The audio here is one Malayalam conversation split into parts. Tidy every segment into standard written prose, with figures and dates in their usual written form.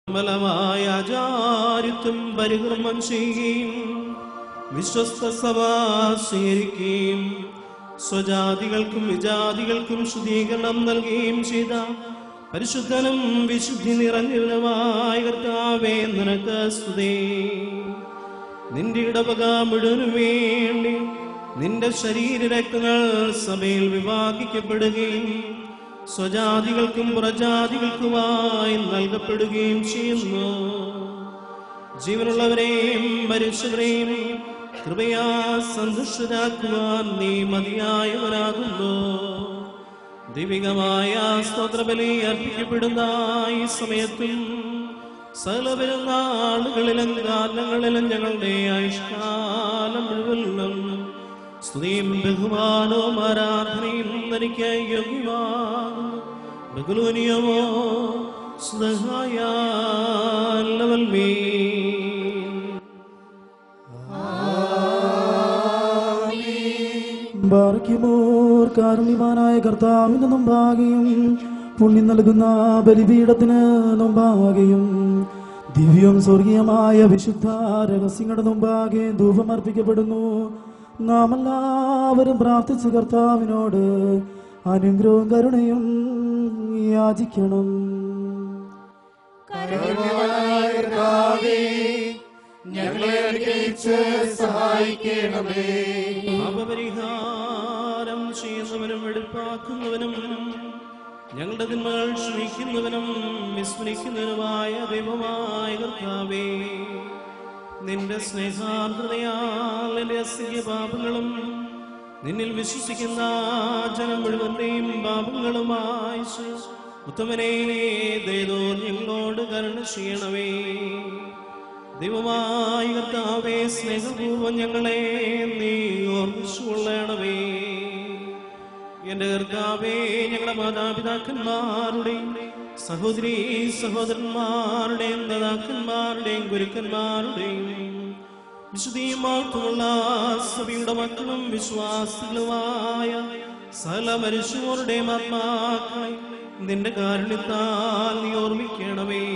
നിർമ്മലമായ ആചാര്യത്വം പരികർമ്മം ചെയ്യുകയും വിശ്വസ്ത സഭ സ്വീകരിക്കുകയും സ്വജാതികൾക്കും വിജാതികൾക്കും ശുദ്ധീകരണം നൽകുകയും ചെയ്ത പരിശുദ്ധനും വിശുദ്ധി നിറഞ്ഞവനുമായ കർത്താവേ, നിനക്ക് സ്തുതി. നിന്റെ ഇടവക മുഴുവനും വേണ്ടി നിന്റെ ശരീരരക്തങ്ങൾ സഭയിൽ വിഭാഗിക്കപ്പെടുകയും സ്വജാതികൾക്കും പുറജാതികൾക്കുമായി നൽകപ്പെടുകയും ചെയ്യുന്നു. ജീവനുള്ളവരെയും മരിച്ചവരെയും കൃപയാ സന്തുഷ്ടരാക്കുവാൻ നീ മതിയായവനാകുന്നു. ദൈവികമായ സ്തോത്രബലി അർപ്പിക്കപ്പെടുന്ന ഈ സമയത്തും സകല പെരുന്നാളുകളിലും കാലങ്ങളിലും ഞങ്ങളുടെ ആയുഷ്കാലം മുഴുവനും സ്തുതിയും ബഹുമാനവും ആരാധനയും തനിക്ക് യോഗ്യമാകുന്നു. ബഹുലൂനിയമോ സ്നേഹായാലവൽമേ. ബാർക്കിമോർ കാരുണ്യവാനായ കർത്താവിന്റെ മുമ്പാകെയും പുണ്യം നൽകുന്ന ബലിപീഠത്തിന് മുമ്പാകെയും ദിവ്യവും സ്വർഗീയമായ വിശുദ്ധ രഹസ്യങ്ങളുടെ മുമ്പാകെ ധൂപം അർപ്പിക്കപ്പെടുന്നു. നാം എല്ലാവരും പ്രാർത്ഥിച്ച് കർത്താവിനോട് അനുഗ്രഹവും കരുണയും യാചിക്കണം. ഞങ്ങളെ അനുഗ്രഹിച്ച് സഹായിക്കണമേ. പാപപരിഹാരം ചെയ്യുന്നവനും വെടിപ്പാക്കുന്നവനും ഞങ്ങളുടെ തിന്മകൾ ക്ഷമിക്കുന്നവനും വിസ്മരിക്കുന്നവനുമായ ദൈവമായ കർത്താവേ, നിന്റെ സ്നേഹാർദ്രതയാൽ എന്റെ അസംഖ്യ പാപങ്ങളും നിന്നിൽ വിശ്വസിക്കുന്ന ജനം മുഴുവന്റെയും പാപങ്ങളുമായി ഉത്തമനേ ദയതോ ഞങ്ങളോട് കരുണ ചെയ്യണമേ. ദൈവമായ കർത്താവേ, സ്നേഹപൂർവ്വം ഞങ്ങളെ നീ ഓർമ്മിച്ചുകൊള്ളണമേ. എന്റെ കർത്താവേ, ഞങ്ങളുടെ മാതാപിതാക്കന്മാരുടെയും സഹോദരീ സഹോദരന്മാരുടെയും നേതാക്കന്മാരുടെയും ഗുരുക്കന്മാരുടെയും വിശുദ്ധിയുമായിട്ടുള്ള സഭയുടെ മക്കളും വിശ്വാസികളുമായ സകല മനുഷ്യരുടെയും ആത്മാക്കളെ നിന്റെ കാരുണ്യത്താൽ നീ ഓർമ്മിക്കണമേ.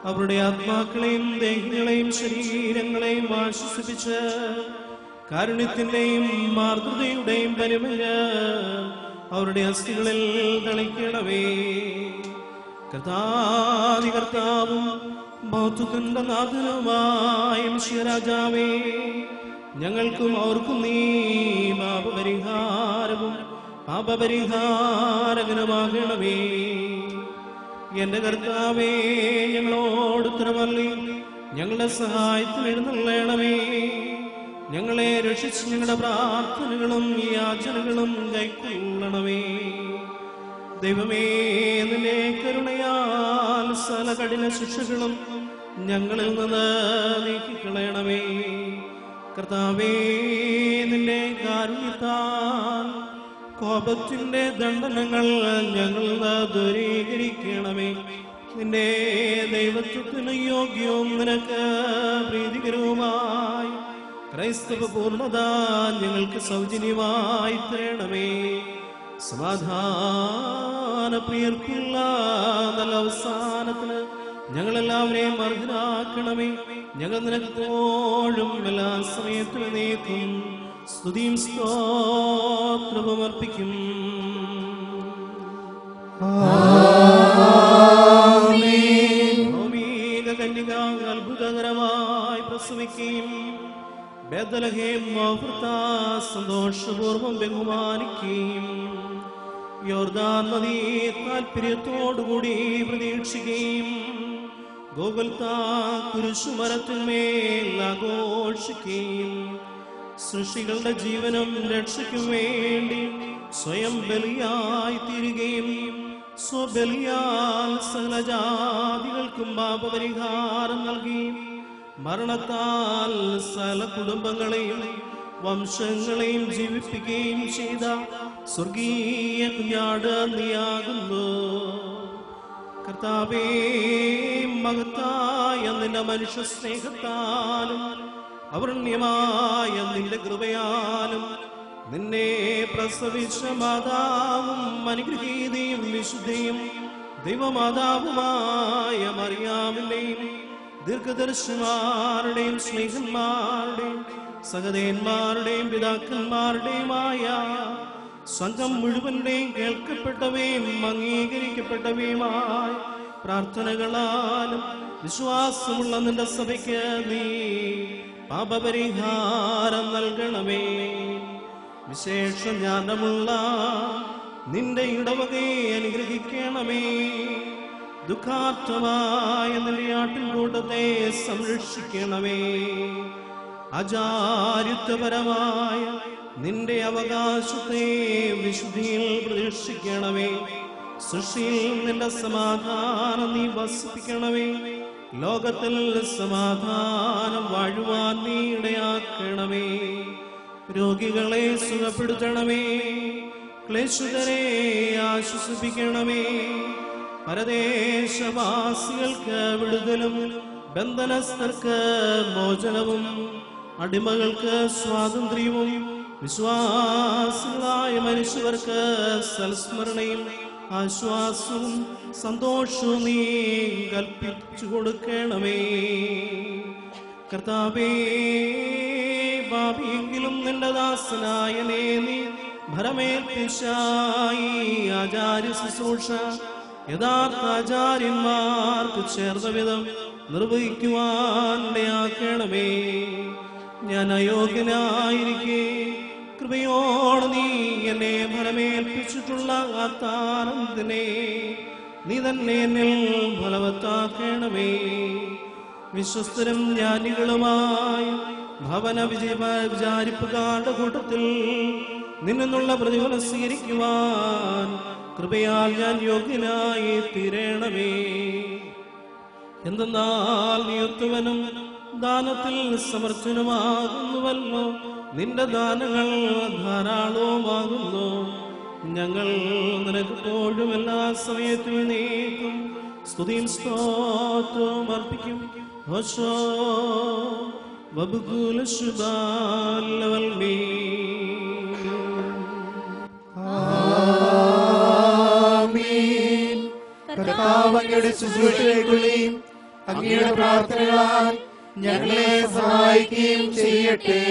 അവരുടെ ആത്മാക്കളെയും ദേഹികളെയും ശരീരങ്ങളെയും ആശ്വസിപ്പിച്ച് കാരുണ്യത്തിന്റെയും മാർദ്ദതയുടെയും പരിമല് അവരുടെ അസ്ഥികളിൽ തളിക്കണമേ. കർത്താവും ബൗദ്ധത്തിന്റെ നാഥനുമായ രാജാവേ, ഞങ്ങൾക്കും അവർക്കും നീ പാപപരിഹാരകനുമാകണമേ. എന്റെ കർത്താവേ, ഞങ്ങളോട് ഉത്തരമല്ലി ഞങ്ങളുടെ സഹായത്തിന് എഴുന്നള്ളണമേ. ഞങ്ങളെ രക്ഷിച്ച് ഞങ്ങളുടെ പ്രാർത്ഥനകളും യാചനകളും കൈക്കൊള്ളണമേ. ദൈവമേ, നിന്റെ കരുണയാൽ സകല കഠിന ശിക്ഷകളും ഞങ്ങളിൽ നിന്ന് നീക്കിക്കളയണമേ. കർത്താവേ, നിന്റെ കാരുണ്യത്താൽ കോപത്തിന്റെ ദണ്ഡനങ്ങൾ ഞങ്ങളിൽ നിന്ന് ദൂരീകരിക്കണമേ. നിന്റെ ദൈവത്വത്തിന് യോഗ്യവും നിനക്ക് പ്രീതികരവുമായി ക്രൈസ്തവ പൂർണ്ണത ഞങ്ങൾക്ക് സൗജന്യമായി തരണമേ. സമാധാന പ്രിയർക്കുള്ള നല്ല അവസാനത്തിന് ഞങ്ങളെല്ലാവരെയും അർഹരാക്കണമേ. ഞങ്ങൾ നിനക്കെപ്പോഴും എല്ലാ സമയത്തും നീക്കും സ്തുതിയും സ്തോത്രവും അർപ്പിക്കും. ഭൗമിക കന്യക അത്ഭുതകരമായി പ്രസവിക്കുകയും ബേത്ലഹേം സന്തോഷപൂർവം ബഹുമാനിക്കുകയും യോർദാൻ നദി താല്പര്യത്തോടുകൂടി പ്രതീക്ഷിക്കുകയും ഗോകുൽത്താ കുരിശുമരത്തിന്മേൽ ആഘോഷിക്കുകയും സൃഷ്ടികളുടെ ജീവനും രക്ഷയ്ക്കും വേണ്ടി സ്വയം ബലിയായി തീരുകയും സ്വബലിയാൽ സകല ജാതികൾക്കും പാപപരിഹാരം നൽകി മരണത്താൽ സകല കുടുംബങ്ങളെയും വംശങ്ങളെയും ജീവിപ്പിക്കുകയും ചെയ്ത സ്വർഗീയ കുഞ്ഞാട് നീയാകുന്നു. കർത്താവേ, മഹത്തായ നിന്റെ മനുഷ്യ സ്നേഹത്താലും അവർണ്യമായ നിന്റെ കൃപയാലും നിന്നെ പ്രസവിച്ച മാതാവും അനുഗ്രഹീതയും വിശുദ്ധയും ദൈവമാതാവുമായ മറിയാമിന്റെയും ദീർഘദർശിമാരുടെയും സ്നേഹന്മാരുടെയും സഹദേന്മാരുടെയും പിതാക്കന്മാരുടെയുമായ സംഘം മുഴുവന്റെയും കേൾക്കപ്പെട്ടവയും അംഗീകരിക്കപ്പെട്ടവയുമായ പ്രാർത്ഥനകളാലും വിശ്വാസമുള്ള നിന്റെ സഭയ്ക്ക് നീ പാപപരിഹാരം നൽകണമേ. വിശേഷ ജ്ഞാനമുള്ള നിന്റെ ഇടവകയെ അനുഗ്രഹിക്കണമേ. ദുഃഖാർത്ഥമായ നിന്റെ ആട്ടിൻകൂട്ടത്തെ സംരക്ഷിക്കണമേ. ആചാര്യത്വപരമായ നിന്റെ അവകാശത്തെ വിശുദ്ധിയിൽ പ്രതീക്ഷിക്കണമേ. സൃഷ്ടിയിൽ നിന്റെ സമാധാനം നീ വസിപ്പിക്കണമേ. ലോകത്തിൽ സമാധാനം വാഴുവാൻ നീ ഇടയാക്കണമേ. രോഗികളെ സുഖപ്പെടുത്തണമേ. ക്ലേശിതരെ ആശ്വസിപ്പിക്കണമേ. പരദേശവാസികൾക്ക് വിടുതലും ബന്ധനസ്ഥർക്ക് മോചനവും അടിമകൾക്ക് സ്വാതന്ത്ര്യവും വിശ്വാസികളായ മനുഷ്യർക്ക് സൽസ്മരണയും ആശ്വാസവും സന്തോഷവും നീ കൽപ്പിച്ചു കൊടുക്കണമേ. കർത്താവേ, പാപിയെങ്കിലും നിന്റെ ദാസനായ നീ ഭരമേൽപ്പിച്ചായി ആചാര്യ ശുശ്രൂഷ യഥാർത്ഥ ആചാര്യന്മാർക്ക് ചേർന്ന വിധം നിർവഹിക്കുവാൻ ഇടയാക്കണമേ. ഞാൻ അയോഗ്യനായിരിക്കെ കൃപയോട് നീ എന്നെ ഫലമേൽപ്പിച്ചിട്ടുള്ള ആത്താനന്ദനെ നീ തന്നെ എന്നിൽ ഫലവത്താക്കണമേ. വിശ്വസ്തരും ജ്ഞാനികളുമായ ഭവന വിചാരിപ്പുകാരുടെ കൂട്ടത്തിൽ നിന്നുള്ള പ്രതിഫലം സ്വീകരിക്കുവാൻ കൃപയാൽ ഞാൻ യോഗ്യനായി തീരണമേ. എന്തെന്നാൽ നീ ഉത്തമനും ദാനത്തിൽ സമർത്ഥനുമാകുന്നുവല്ലോ. നിന്റെ ദാനങ്ങൾ ധാരാളവുമാകുന്നു. ഞങ്ങൾ നിനക്കെപ്പോഴും എല്ലാ സമയത്തും നീക്കും സ്തുതിയും സ്തോത്രവും അർപ്പിക്കും. ഹോശോ വബുകുല ശുഭാലവൽ മീ. ആമീൻ. കർത്താവ് അങ്ങയുടെ ശുശ്രൂഷകൾക്കുള്ളിൽ അങ്ങയുടെ പ്രാർത്ഥനകളാൽ ഞങ്ങളെ സഹായിക്കുകയും ചെയ്യട്ടെ.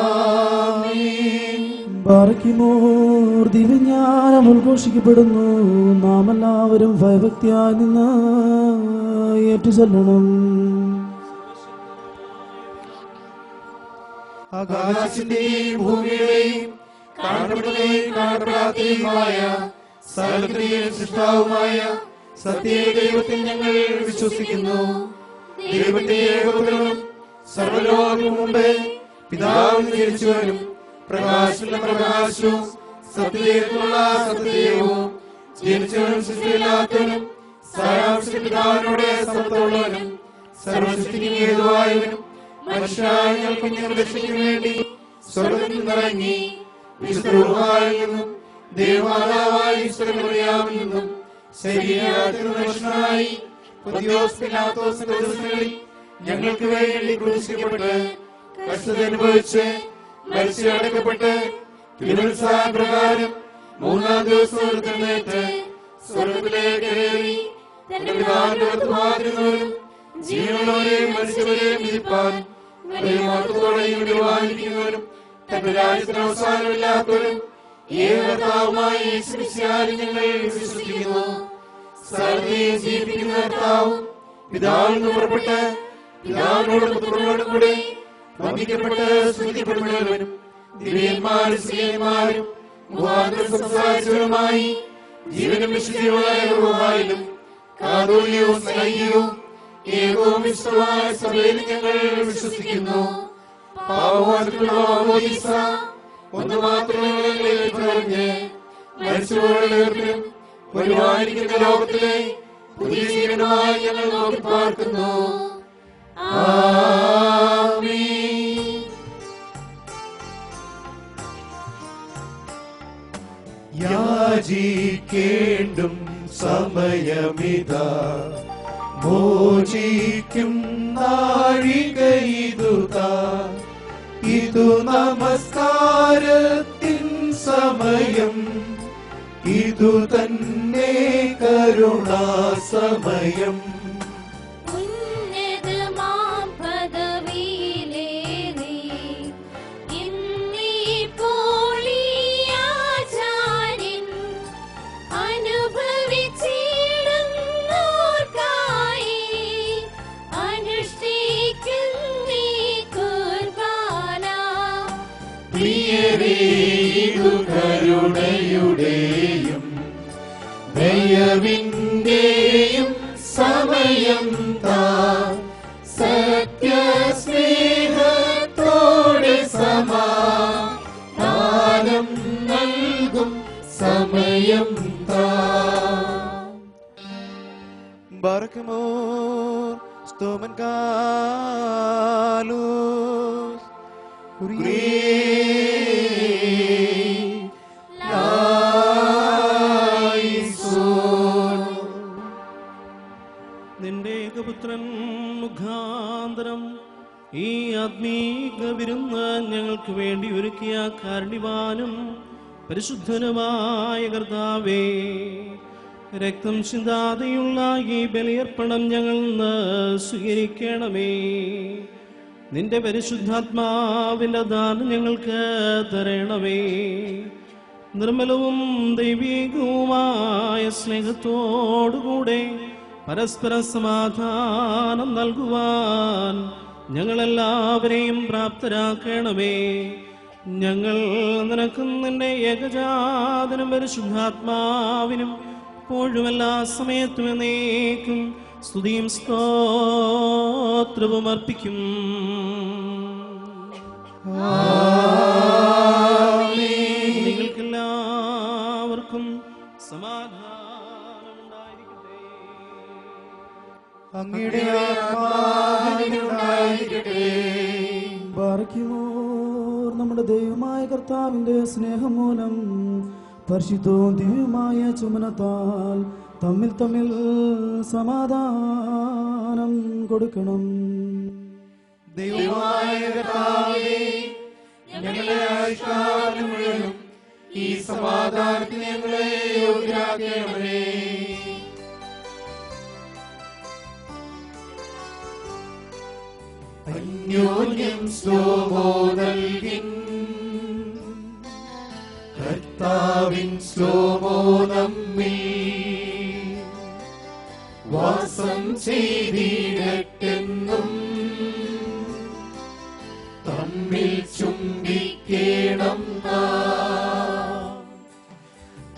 ആമീൻ. ബാറക്കിമോർ ദിവ്യജ്ഞാനം ഉദ്ഘോഷിക്കപ്പെടുന്നു. നാം എല്ലാവരും ഭയഭക്തിയായി നിന്ന് ഏറ്റുചൊല്ലണം. ആകാശത്തിന്റെയും ഭൂമിയുടെയും കാണപ്പെടുന്നതും കാണപ്പെടാത്തതുമായ സകലത്തിന്റെയും സൃഷ്ടാവുമായ സത്യ ദൈവത്തിൽ ഞങ്ങൾ വിശ്വസിക്കുന്നു. ദൈവത്തിന്റെ ഏകപുത്രനും സർവ്വലോകത്തിനു മുമ്പ് പിതാവിന് ജനിച്ചവനും പ്രകാശത്തിന്റെ പ്രകാശവും സത്യദൈവത്തിനുള്ള സത്യദൈവവും ജനിച്ചവനും സൃഷ്ടിയില്ലാത്തവനും സാരാംശ പിതാവിനോട് സമത്വമുള്ളവനും സർവസൃഷ്ടിക്കും ഹേതുവായവനും മനുഷ്യരായ ഞങ്ങൾക്ക് രക്ഷയ്ക്ക് വേണ്ടി സ്വർഗ്ഗത്തിൽ നിന്നിറങ്ങി വിശുദ്ധ റൂഹായിൽ നിന്നും ദേവമാതാവായ ഈശ്വരമറിയാമിൽ നിന്നും ശരീരത്തിൽ മനുഷ്യനായി പൊന്തിയോസ് പിലാത്തോസിന്റെ ദിവസങ്ങളിൽ ഞങ്ങൾക്ക് വേണ്ടി ക്രൂശിക്കപ്പെട്ട് കഷ്ടത അനുഭവിച്ച് മരിച്ചടക്കപ്പെട്ട് തിരുവത്സാപ്രകാരം മൂന്നാം ദിവസം എഴുന്നേറ്റ് സ്വർഗ്ഗത്തിലേക്ക് കയറി തന്റെ പിതാവിന്റെ വലത്തുഭാഗത്തിരുന്നവനും ജീവനുള്ളവരെയും മരിച്ചവരെയും വിധിപ്പാൻ വലിയ മഹത്വത്തോടെയും വിടുവാനിരിക്കുന്നവനും തന്റെ രാജ്യത്തിന് അവസാനമില്ലാത്തവരും ഏകകർത്താവുമായി യേശുമിശിഹായിൽ ഞങ്ങൾ വിശ്വസിക്കുന്നു. സകലത്തെയും ജീവിപ്പിക്കുന്ന കർത്താവും പിതാവിൽ നിന്ന് പുറപ്പെട്ട് പിതാവിനോടും പുത്രനോടും കൂടെ വന്ദിക്കപ്പെട്ട് സ്തുതിക്കപ്പെടുന്നവനും ദിവ്യന്മാരും സ്ത്രീയന്മാരും മുഖാന്തരം സംസാരിച്ചവരുമായി ജീവനും വിശുദ്ധിയുള്ള ഏകോപായിലും കാതോലികവും സ്നേഹികവും ഏകവും വിശുദ്ധമായ സഭയിൽ ഞങ്ങൾ വിശ്വസിക്കുന്നു. പാവമാർക്കുള്ള ഒന്ന് മാത്രമേ പറഞ്ഞ് മരിച്ചുപോയവരും വരുവാനിരിക്കുന്ന ലോകത്തിലെ പുതിയ ജീവനുമായി ഞങ്ങൾ നോക്കി പാർക്കുന്നു. ആമീൻ. യാചിക്കേണ്ടും സമയമിതാ, മോചിക്കും നാഴികയിതുതാ. ഇതു നമസ്കാരത്തിൻ സമയം, ഇതു തന്നെ കരുണാസമയം. കരുണയുടെയും ദയവിന്റെയും സമയം താൻ, സത്യസ്നേഹത്തോടെ സമാധാനം നൽകും സമയം താൻ. Barakmor stomen kalos നിന്റെ ഏകപുത്രൻ മുഖാന്തരം ഈ ആത്മീക വിരുന്ന് ഞങ്ങൾക്ക് വേണ്ടി ഒരുക്കിയ കാരുണ്യവാനും പരിശുദ്ധനുമായ കർത്താവേ, രക്തം ചിന്താതെയുള്ള ഈ ബലിയർപ്പണം ഞങ്ങൾ സ്വീകരിക്കണമേ. നിന്റെ പരിശുദ്ധാത്മാവിന്റെ ദാനം ഞങ്ങൾക്ക് തരണമേ. നിർമ്മലവും ദൈവികവുമായ സ്നേഹത്തോടുകൂടെ പരസ്പര സമാധാനം നൽകുവാൻ ഞങ്ങളെല്ലാവരെയും പ്രാപ്തരാക്കണമേ. ഞങ്ങൾ നിനക്കും നിന്റെ ഏകജാതനും പരിശുദ്ധാത്മാവിനും എപ്പോഴും എല്ലാ സമയത്തും എന്നേക്കും സ്തുതിയും സ്തോത്രവും അർപ്പിക്കും. നിങ്ങൾക്കെല്ലാവർക്കും സമാധാനം ഉണ്ടായിരിക്കട്ടെ. അങ്ങയുടെ ആത്മാവിനുണ്ടായിരിക്കട്ടെ. ബാറയ്ക്കുമോർ നമ്മുടെ ദൈവമായ കർത്താവിന്റെ സ്നേഹം മൂലം പരിശുദ്ധവും ദിവ്യമായ ചുമനത്താൽ തമ്മിൽ തമ്മിൽ സമാധാനം കൊടുക്കണം. ദൈവമായ കർത്താവേ, ഞങ്ങളുടെ ആയുഷ്കാലം മുഴുവനും ഈ സമാധാനത്തിന് ഞങ്ങളെ യോഗ്യരാക്കണമേ. അന്യോന്യം സ്ലോമോ നൽകിൻ, കർത്താവിൻ സ്ലോമോ നമ്മിൽ വാസം ചെയ്തിടട്ടെന്നും തമ്മിൽ ചുംബിക്കണം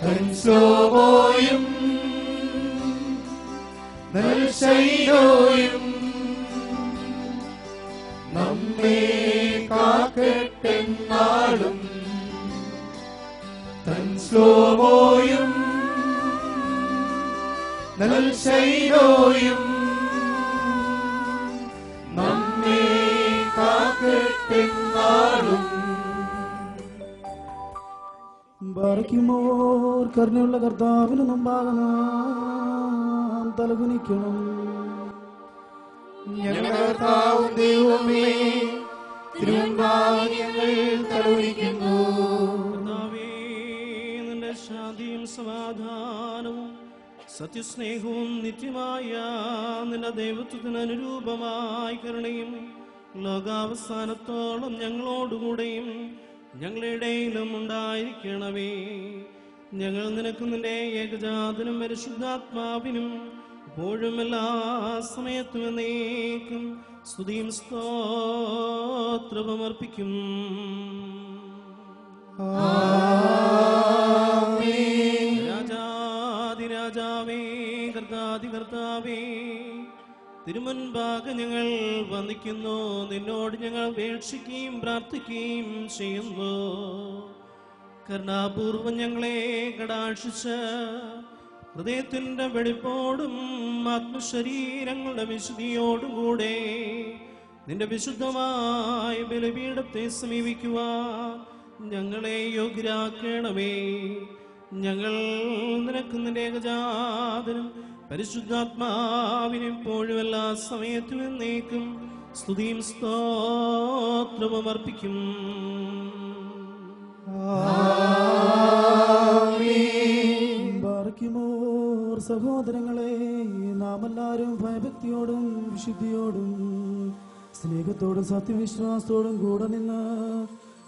തൻ സ്ലോമോയും നൽശൈലോയും നമ്മെ കാക്കട്ടെന്നാളും തൻ സ്ലോമോയും നൽശൈലോയും നമ്മെ കാക്കട്ടെന്നാളും. ബാറയ്ക്കുമോർ കരുണയുള്ള കർത്താവിന് മുമ്പാകെ നാം തലകുനിക്കണം. ഞങ്ങളുടെ കർത്താവും ദൈവമേ, തിരുമുമ്പാകെ ഞങ്ങൾ തലകുനിക്കുന്നു. കർത്താവേ, നിന്റെ ശാന്തിയും സമാധാനവും സത്യസ്നേഹവും നിത്യമായ നിന്റെ ദൈവത്വത്തിന് അനുരൂപമായി കരുണയും ലോകാവസാനത്തോളം ഞങ്ങളോടുകൂടെയും ഞങ്ങളുടെ ഇടയിലും ഉണ്ടായിരിക്കണമേ. ഞങ്ങൾ നിനക്ക് നിന്റെ ഏകജാതനും പരിശുദ്ധാത്മാവിനും ഇപ്പോഴും എല്ലാ സമയത്തും എന്നേക്കും സ്തുതിയും സ്തോത്രവും അർപ്പിക്കും. രാജാതിരാജാവേ, കർത്താതികർത്താവേ, തിരുമുൻപാകെ ഞങ്ങൾ വന്ദിക്കുന്നു. നിന്നോട് ഞങ്ങൾ അപേക്ഷിക്കുകയും പ്രാർത്ഥിക്കുകയും ചെയ്യുന്നു. കരുണാപൂർവം ഞങ്ങളെ കടാക്ഷിച്ച് ഹൃദയത്തിന്റെ വെടിപ്പോടും ആത്മശരീരങ്ങളുടെ വിശുദ്ധിയോടും കൂടെ നിന്റെ വിശുദ്ധമായ ബലിപീഠത്തെ സമീപിക്കുവാൻ ഞങ്ങളെ യോഗ്യരാക്കണമേ. ഞങ്ങൾ നിനക്ക് നിന്റെ ഏകജാതനും പരിശുദ്ധാത്മാവിനും ഇപ്പോഴും എല്ലാ സമയത്തും എന്നേക്കും സ്തുതിയും സ്തോത്രവും അർപ്പിക്കും. ബാറയ്ക്കുമോർ സഹോദരങ്ങളെ, നാം എല്ലാവരും ഭയഭക്തിയോടും വിശുദ്ധിയോടും സ്നേഹത്തോടും സത്യവിശ്വാസത്തോടും കൂടെ നിന്ന്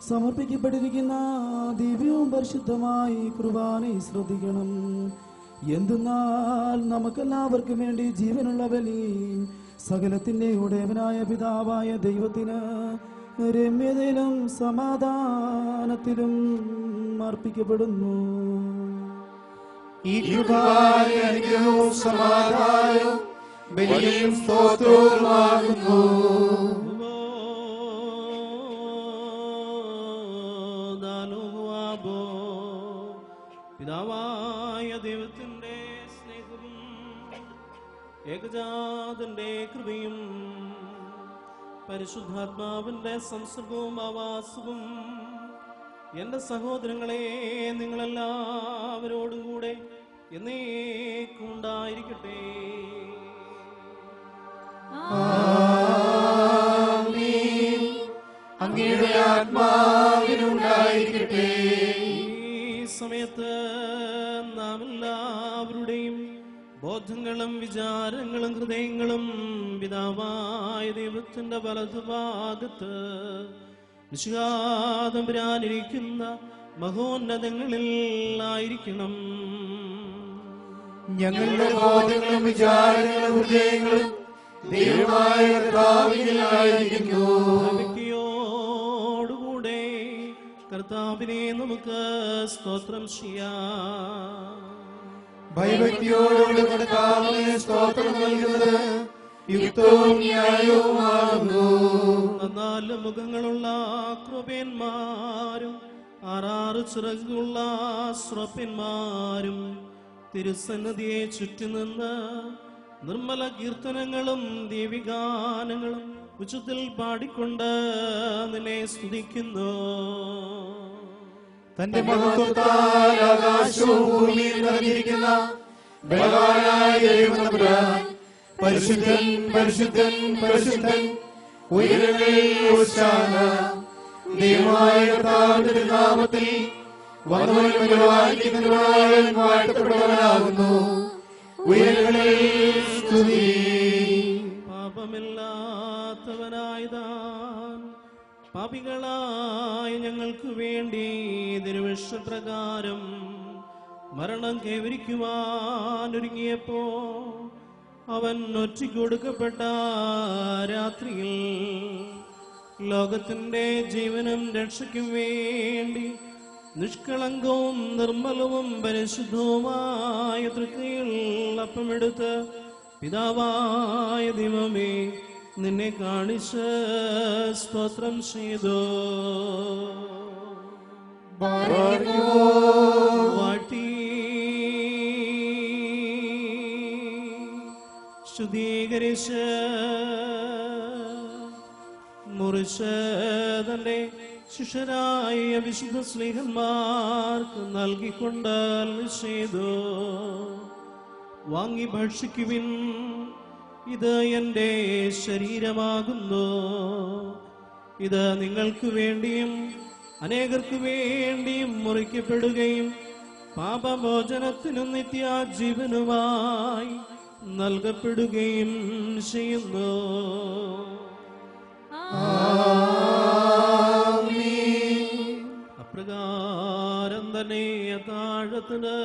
സമർപ്പിക്കപ്പെട്ടിരിക്കുന്ന ദിവ്യവും പരിശുദ്ധമായി കുർബാനയെ ശ്രദ്ധിക്കണം. എന്തെന്നാൽ നമുക്കെല്ലാവർക്കും വേണ്ടി ജീവനുള്ള ബലി സകലത്തിന്റെ ഉടയവനായ പിതാവായ ദൈവത്തിന് രമ്യതയിലും സമാധാനത്തിലും അർപ്പിക്കപ്പെടുന്നു. ഈ അനുഗ്രഹവും സമാധാനവും ബലിയും സ്തോത്രവുമാകുന്നു. പിതാവായ ദൈവത്തിന്റെ സ്നേഹവും ഏകജാതന്റെ കൃപയും പരിശുദ്ധാത്മാവിന്റെ സംസർഗവും ആവാസവും എന്റെ സഹോദരങ്ങളെ നിങ്ങളെല്ലാവരോടും കൂടെ എന്നേക്കും ഉണ്ടായിരിക്കട്ടെ. അങ്ങയുടെ ആത്മാവിനുണ്ടായിരിക്കട്ടെ. ഈ സമയത്ത് നാം എല്ലാവരുടെയും ബോധങ്ങളും വിചാരങ്ങളും ഹൃദയങ്ങളും പിതാവായ ദൈവത്തിന്റെ വലതുഭാഗത്ത് നിശാതമ്പുരാനിരിക്കുന്ന മഹോന്നതങ്ങളിൽ ആയിരിക്കണം. ഞങ്ങളുടെ ബോധങ്ങളും വിചാരങ്ങളും ഹൃദയങ്ങളും ദൈവമായ കർത്താവിനായിരിക്കുന്നു. ഭക്തിയോടുകൂടെ കർത്താവിനെ നമുക്ക് സ്തോത്രം ചെയ്യാം. ഭയഭക്തിയോടുകൂടി കർത്താവിനെ സ്തോത്രം നൽകുന്നത് യുക്തവും ന്യായവുമാകുന്നു. 4 മുഖങ്ങളുള്ള കൃപന്മാരും 6 ചിറകുള്ള സ്രപ്പന്മാരും തിരുസന്നിധിയെ ചുറ്റിനിന്ന് നിർമ്മല കീർത്തനങ്ങളും ദേവിഗാനങ്ങളും ഉച്ചത്തിൽ പാടിക്കൊണ്ട് നിന്നെ സ്തുതിക്കുന്നു. തന്റെ മഹത്വത്താൽ ആകാശവും ഭൂമിയും നിറഞ്ഞിരിക്കുന്ന ബലവാനായ ദൈവതമ്പുരാൻ പരിശുദ്ധൻ പരിശുദ്ധൻ പരിശുദ്ധൻ, ഉയരങ്ങളിൽ ഹോശാന. ദൈവമായ കർത്താവിന്റെ തിരുനാമത്തിൽ വന്നവനും പരിപാലിക്കുന്നവനായവൻ വാഴ്ത്തപ്പെട്ടവനാകുന്നു. ഉയരങ്ങളിൽ സ്തുതി. പാപമില്ലാത്തവനായതാൻ പാപികളായ ഞങ്ങൾക്ക് വേണ്ടി തിരുവിഷ്ടപ്രകാരം മരണം കൈവരിക്കുവാൻ ഒരുങ്ങിയപ്പോ അവൻ ഒറ്റിക്കൊടുക്കപ്പെട്ട രാത്രിയിൽ ലോകത്തിന്റെ ജീവനും രക്ഷയ്ക്കും വേണ്ടി നിഷ്കളങ്കവും നിർമ്മലവും പരിശുദ്ധവുമായ തൃക്കൈയിൽ അപ്പമെടുത്ത് പിതാവായ ദൈവമേ നിന്നെ കാണിച്ച് സ്തോത്രം ചെയ്തു. വാഴ്ത്തി ശുദ്ധീകരിച്ച് മുറിച്ച് തന്റെ ശിഷ്യരായ വിശുദ്ധ സ്നേഹന്മാർക്ക് നൽകിക്കൊണ്ട് ചെയ്തു. വാങ്ങി ഭക്ഷിക്കുവിൻ, ഇത് എൻ്റെ ശരീരമാകുന്നു. ഇത് നിങ്ങൾക്ക് വേണ്ടിയും അനേകർക്ക് വേണ്ടിയും മുറിക്കപ്പെടുകയും പാപമോചനത്തിനും നിത്യാജീവനുമായി നൽകപ്പെടുകയും ചെയ്യുന്നു. അപ്രകാരം തന്നെ താഴത്തിന്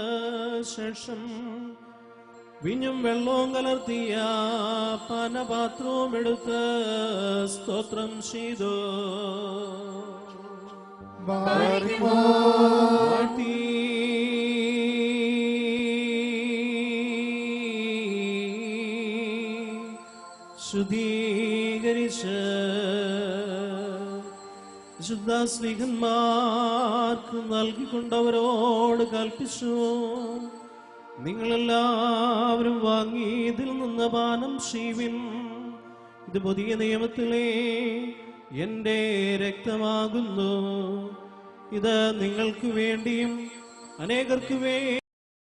ശേഷം വിഞ്ഞും വെള്ളവും കലർത്തിയ പാനപാത്രവും എടുത്ത് സ്തോത്രം ചെയ്തു. വാഴ്ത്തി ശുദ്ധീകരിച്ച് ശുദ്ധസ്ലിഹന്മാർക്ക് നൽകിക്കൊണ്ടവരോട് കൽപ്പിച്ചു, നിങ്ങളെല്ലാവരും വാങ്ങി ഇതിൽ നിന്ന് പാനം ചെയ്യുവിൻ. ഇത് പുതിയ നിയമത്തിലെ എന്റെ രക്തമാകുന്നു. ഇത് നിങ്ങൾക്ക് വേണ്ടിയും അനേകർക്ക്